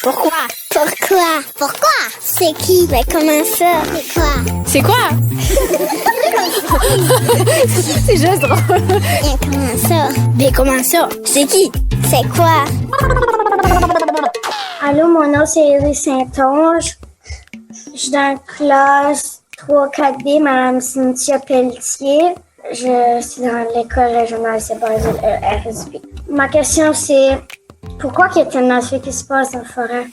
Pourquoi? C'est qui? Mais comment ça? C'est quoi? C'est quoi? C'est juste drôle. Et comment ça? Mais comment ça? C'est qui? C'est quoi? Allô, mon nom c'est Iris Saint-Onge. Je suis dans la classe 3-4B, Madame Cynthia Pelletier. Je suis dans l'école régionale Saint-Basile RSB. Ma question c'est, pourquoi il y a tellement de feux qui se passent dans la forêt?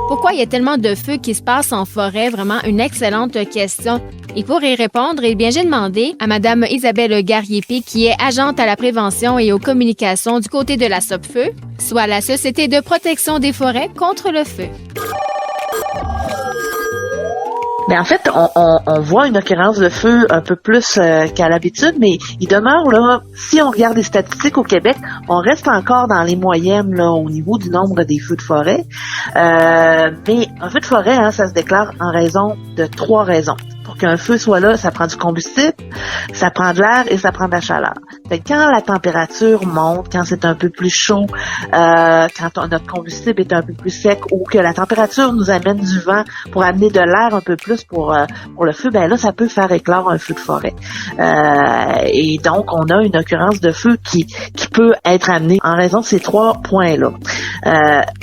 Pourquoi il y a tellement de feux qui se passent en forêt? Vraiment une excellente question. Et pour y répondre, eh bien, j'ai demandé à Madame Isabelle Garriépé, qui est agente à la prévention et aux communications du côté de la SOPFEU, soit la Société de protection des forêts contre le feu. Mais en fait, on voit une occurrence de feu un peu plus qu'à l'habitude, mais il demeure, là, si on regarde les statistiques au Québec, on reste encore dans les moyennes là, au niveau du nombre des feux de forêt. Mais un feu de forêt, hein, ça se déclare en raison de 3 raisons. Pour qu'un feu soit là, ça prend du combustible, ça prend de l'air et ça prend de la chaleur. Fait que quand la température monte, quand c'est un peu plus chaud, quand notre combustible est un peu plus sec ou que la température nous amène du vent pour amener de l'air un peu plus pour le feu, ben là, ça peut faire éclore un feu de forêt. Et donc, on a une occurrence de feu qui peut être amenée en raison de ces 3 points-là.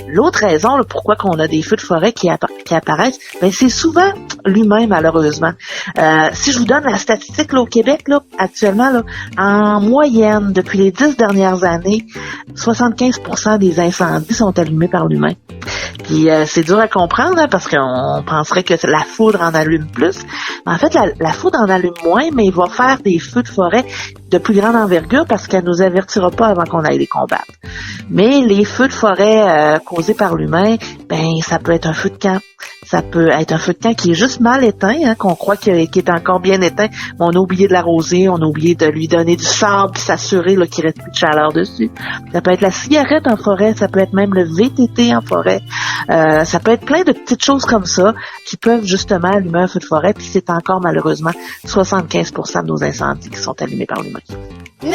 L'autre raison, là, pourquoi qu'on a des feux de forêt qui apparaissent, ben c'est souvent l'humain, malheureusement. Si je vous donne la statistique là, au Québec, là, actuellement, là, en moyenne, depuis les 10 dernières années, 75% des incendies sont allumés par l'humain. Puis c'est dur à comprendre hein, parce qu'on penserait que la foudre en allume plus. Mais en fait, la foudre en allume moins, mais il va faire des feux de forêt de plus grande envergure parce qu'elle nous avertira pas avant qu'on aille les combattre. Mais les feux de forêt causés par l'humain, ben ça peut être un feu de camp. Ça peut être un feu de camp qui est juste mal éteint, hein, qu'on croit qu'il est encore bien éteint, mais on a oublié de l'arroser, on a oublié de lui donner du sable puis s'assurer là, qu'il reste plus de chaleur dessus. Ça peut être la cigarette en forêt, ça peut être même le VTT en forêt. Ça peut être plein de petites choses comme ça qui peuvent justement allumer un feu de forêt, puis c'est encore malheureusement 75% de nos incendies qui sont allumés par l'humain. Mais